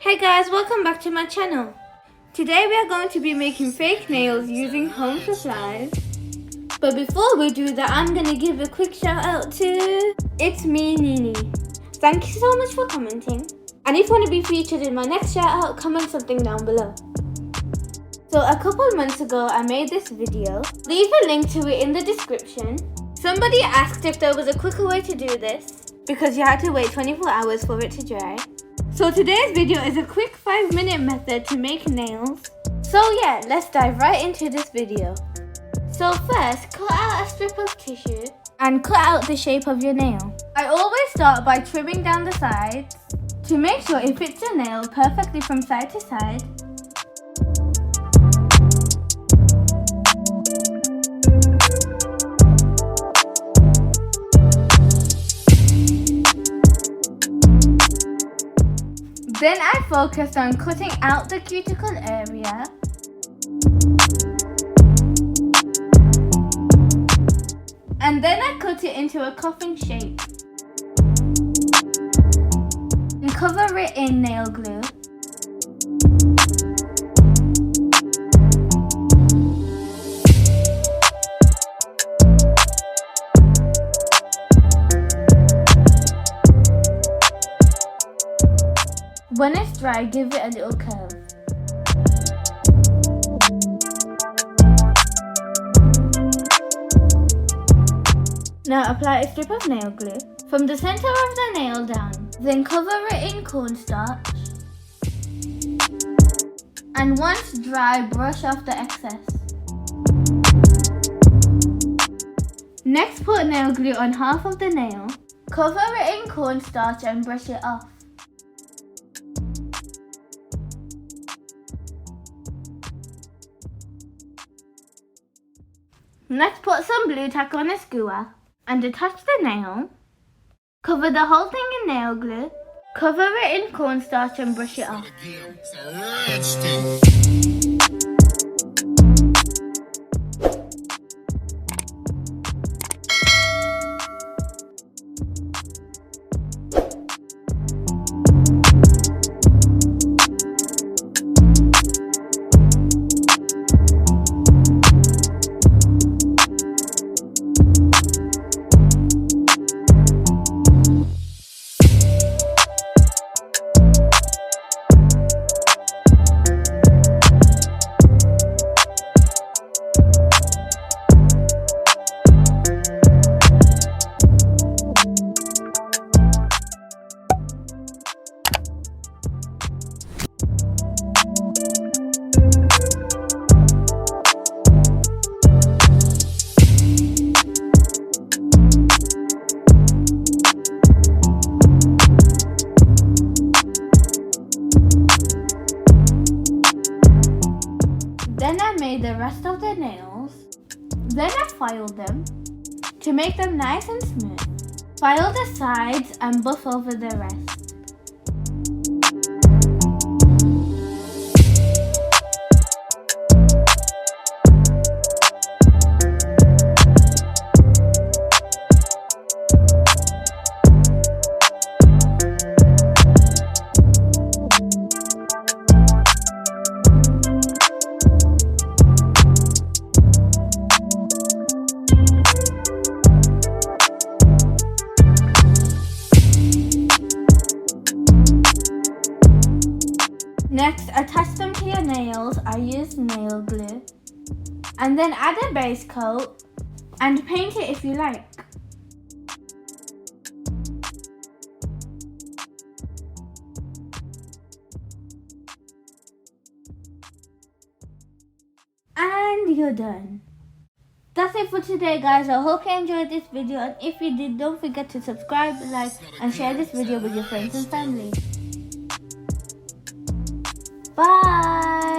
Hey guys, welcome back to my channel. Today we are going to be making fake nails using home supplies. But before we do that, I'm going to give a quick shout out to It's Me Nini. Thank you so much for commenting. And if you want to be featured in my next shout out, comment something down below. So a couple months ago I made this video. Leave a link to it in the description. Somebody asked if there was a quicker way to do this because you had to wait 24 hours for it to dry. So today's video is a quick 5-minute method to make nails. So yeah, let's dive right into this video. So first, cut out a strip of tissue and cut out the shape of your nail. I always start by trimming down the sides to make sure it fits your nail perfectly from side to side. Then I focused on cutting out the cuticle area. And then I cut it into a coffin shape. And cover it in nail glue. When it's dry, give it a little curve. Now apply a strip of nail glue from the center of the nail down. Then cover it in cornstarch. And once dry, brush off the excess. Next, put nail glue on half of the nail. Cover it in cornstarch and brush it off. Next, put some blue tack on a skewer and attach the nail. Cover the whole thing in nail glue. Cover it in cornstarch and brush it off. Then I made the rest of the nails. Then I filed them to make them nice and smooth. File the sides and buff over the rest. Next, attach them to your nails. I used nail glue. And then add a base coat and paint it if you like. And you're done. That's it for today, guys. I hope you enjoyed this video, and if you did, don't forget to subscribe, like and share this video with your friends and family. Bye!